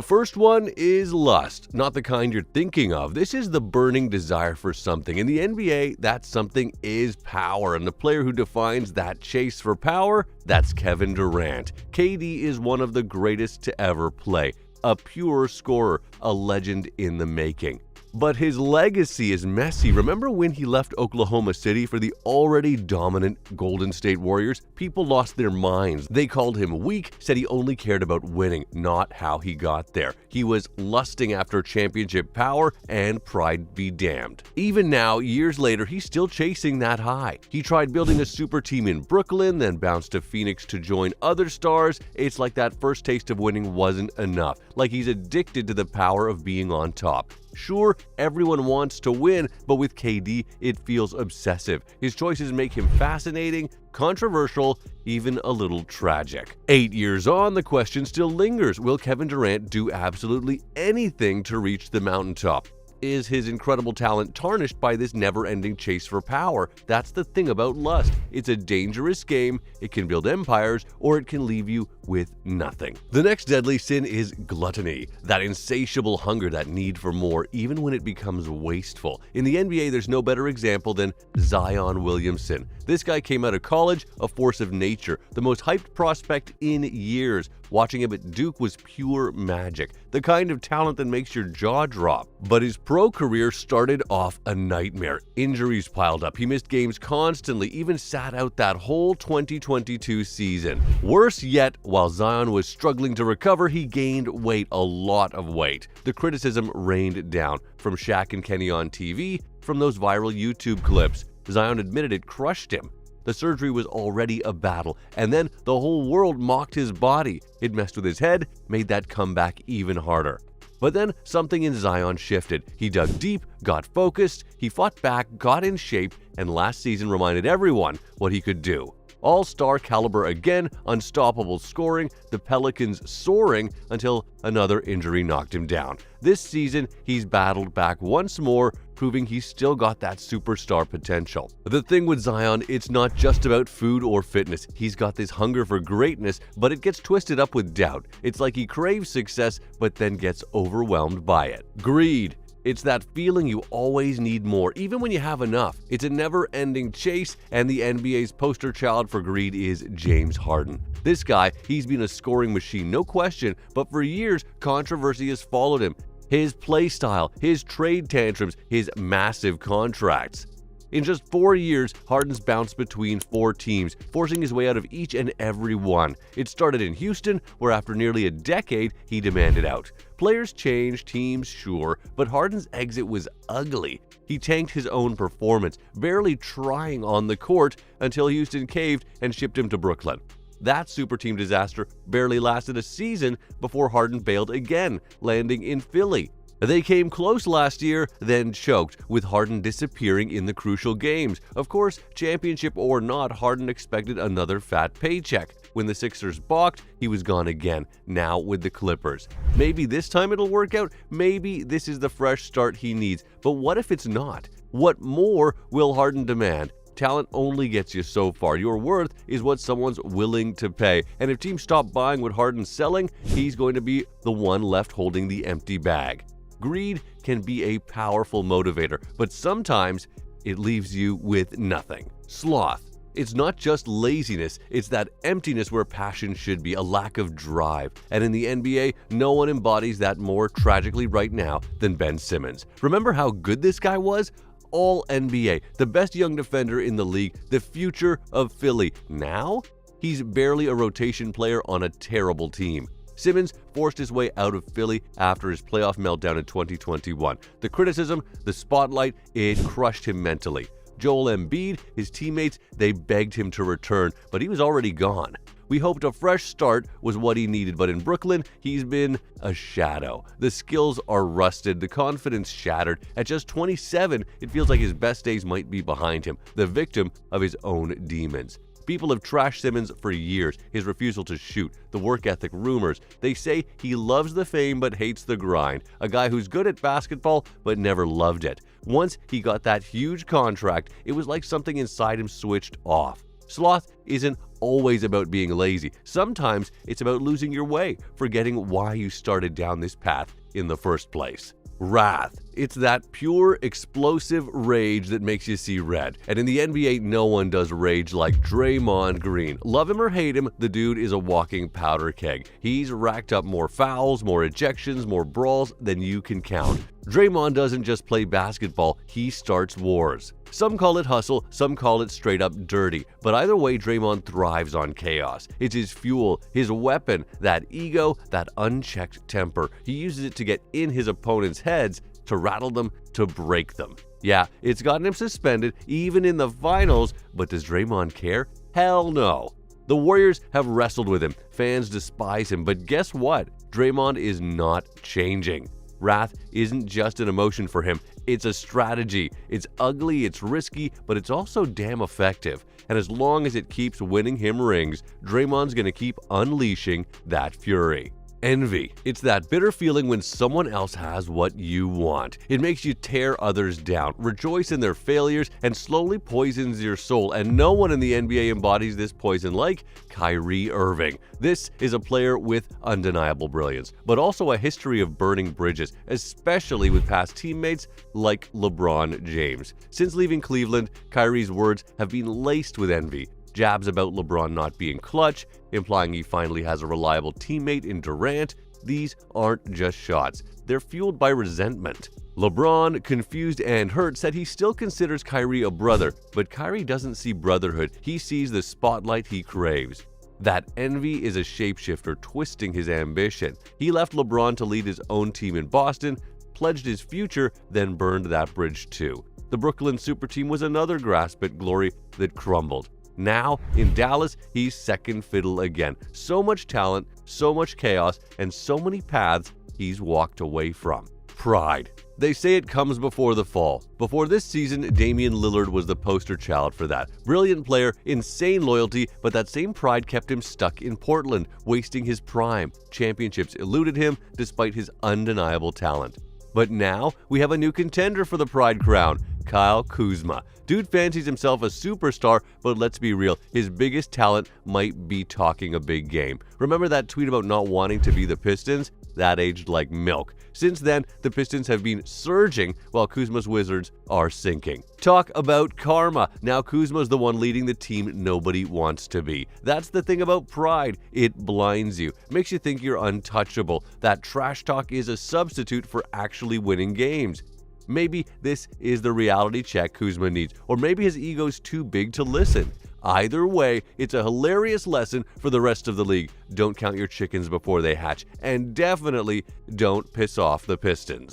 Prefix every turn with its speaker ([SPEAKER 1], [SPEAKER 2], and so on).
[SPEAKER 1] first one is lust, not the kind you're thinking of. This is the burning desire for something. In the NBA, that something is power, and the player who defines that chase for power, that's Kevin Durant. KD is one of the greatest to ever play, a pure scorer, a legend in the making. But his legacy is messy. Remember when he left Oklahoma City for the already dominant Golden State Warriors? People lost their minds. They called him weak, said he only cared about winning, not how he got there. He was lusting after championship power, and pride be damned. Even now, years later, he's still chasing that high. He tried building a super team in Brooklyn, then bounced to Phoenix to join other stars. It's like that first taste of winning wasn't enough. Like he's addicted to the power of being on top. Sure, everyone wants to win, but with KD, it feels obsessive. His choices make him fascinating, controversial, even a little tragic. 8 years on, the question still lingers. Will Kevin Durant do absolutely anything to reach the mountaintop? Is his incredible talent tarnished by this never-ending chase for power? That's the thing about lust. It's a dangerous game. It can build empires, or it can leave you with nothing. The next deadly sin is gluttony, that insatiable hunger, that need for more, even when it becomes wasteful. In the NBA, there's no better example than Zion Williamson. This guy came out of college a force of nature, the most hyped prospect in years. Watching him at Duke was pure magic, the kind of talent that makes your jaw drop. But his pro career started off a nightmare. Injuries piled up. He missed games constantly, even sat out that whole 2022 season. Worse yet, while Zion was struggling to recover, he gained weight, a lot of weight. The criticism rained down, from Shaq and Kenny on TV, from those viral YouTube clips. Zion admitted it crushed him. The surgery was already a battle, and then the whole world mocked his body. It messed with his head, made that comeback even harder. But then something in Zion shifted. He dug deep, got focused, he fought back, got in shape, and last season reminded everyone what he could do. All-star caliber again, unstoppable scoring, the Pelicans soaring until another injury knocked him down. This season, he's battled back once more, proving he's still got that superstar potential. The thing with Zion, it's not just about food or fitness. He's got this hunger for greatness, but it gets twisted up with doubt. It's like he craves success, but then gets overwhelmed by it. Greed. It's that feeling you always need more, even when you have enough. It's a never-ending chase, and the NBA's poster child for greed is James Harden. This guy, he's been a scoring machine, no question, but for years, controversy has followed him. His play style, his trade tantrums, his massive contracts. In just 4 years, Harden's bounced between 4 teams, forcing his way out of each and every one. It started in Houston, where after nearly a decade, he demanded out. Players change, teams sure, but Harden's exit was ugly. He tanked his own performance, barely trying on the court, until Houston caved and shipped him to Brooklyn. That super team disaster barely lasted a season before Harden bailed again, landing in Philly. They came close last year, then choked, with Harden disappearing in the crucial games. Of course, championship or not, Harden expected another fat paycheck. When the Sixers balked, he was gone again, now with the Clippers. Maybe this time it'll work out, maybe this is the fresh start he needs, but what if it's not? What more will Harden demand? Talent only gets you so far. Your worth is what someone's willing to pay. And if teams stop buying what Harden's selling, he's going to be the one left holding the empty bag. Greed can be a powerful motivator, but sometimes it leaves you with nothing. Sloth. It's not just laziness, it's that emptiness where passion should be, a lack of drive. And in the NBA, no one embodies that more tragically right now than Ben Simmons. Remember how good this guy was? All NBA, the best young defender in the league, the future of Philly. Now, he's barely a rotation player on a terrible team. Simmons forced his way out of Philly after his playoff meltdown in 2021. The criticism, the spotlight, it crushed him mentally. Joel Embiid, his teammates, they begged him to return, but he was already gone. We hoped a fresh start was what he needed, but in Brooklyn, he's been a shadow. The skills are rusted, the confidence shattered. At just 27, it feels like his best days might be behind him, the victim of his own demons. People have trashed Simmons for years, his refusal to shoot, the work ethic rumors. They say he loves the fame but hates the grind, a guy who's good at basketball but never loved it. Once he got that huge contract, it was like something inside him switched off. Sloth isn't always about being lazy. Sometimes it's about losing your way, forgetting why you started down this path in the first place. Wrath. It's that pure, explosive rage that makes you see red. And in the NBA, no one does rage like Draymond Green. Love him or hate him, the dude is a walking powder keg. He's racked up more fouls, more ejections, more brawls than you can count. Draymond doesn't just play basketball, he starts wars. Some call it hustle, some call it straight up dirty. But either way, Draymond thrives on chaos. It's his fuel, his weapon, that ego, that unchecked temper. He uses it to get in his opponent's heads, to rattle them, to break them. Yeah, it's gotten him suspended, even in the finals, but does Draymond care? Hell no. The Warriors have wrestled with him, fans despise him, but guess what? Draymond is not changing. Wrath isn't just an emotion for him, it's a strategy. It's ugly, it's risky, but it's also damn effective. And as long as it keeps winning him rings, Draymond's gonna keep unleashing that fury. Envy. It's that bitter feeling when someone else has what you want. It makes you tear others down, rejoice in their failures, and slowly poisons your soul. And no one in the NBA embodies this poison like Kyrie Irving. This is a player with undeniable brilliance, but also a history of burning bridges, especially with past teammates like LeBron James. Since leaving Cleveland, Kyrie's words have been laced with envy. Jabs about LeBron not being clutch, implying he finally has a reliable teammate in Durant. These aren't just shots, they're fueled by resentment. LeBron, confused and hurt, said he still considers Kyrie a brother, but Kyrie doesn't see brotherhood, he sees the spotlight he craves. That envy is a shapeshifter twisting his ambition. He left LeBron to lead his own team in Boston, pledged his future, then burned that bridge too. The Brooklyn super team was another grasp at glory that crumbled. Now, in Dallas, he's second fiddle again. So much talent, so much chaos, and so many paths he's walked away from. Pride. They say it comes before the fall. Before this season, Damian Lillard was the poster child for that. Brilliant player, insane loyalty, but that same pride kept him stuck in Portland, wasting his prime. Championships eluded him despite his undeniable talent. But now, we have a new contender for the Pride crown, Kyle Kuzma. Dude fancies himself a superstar, but let's be real, his biggest talent might be talking a big game. Remember that tweet about not wanting to be the Pistons? That aged like milk. Since then, the Pistons have been surging while Kuzma's Wizards are sinking. Talk about karma. Now Kuzma's the one leading the team nobody wants to be. That's the thing about pride. It blinds you, makes you think you're untouchable. That trash talk is a substitute for actually winning games. Maybe this is the reality check Kuzma needs, or maybe his ego's too big to listen. Either way, it's a hilarious lesson for the rest of the league. Don't count your chickens before they hatch, and definitely don't piss off the Pistons.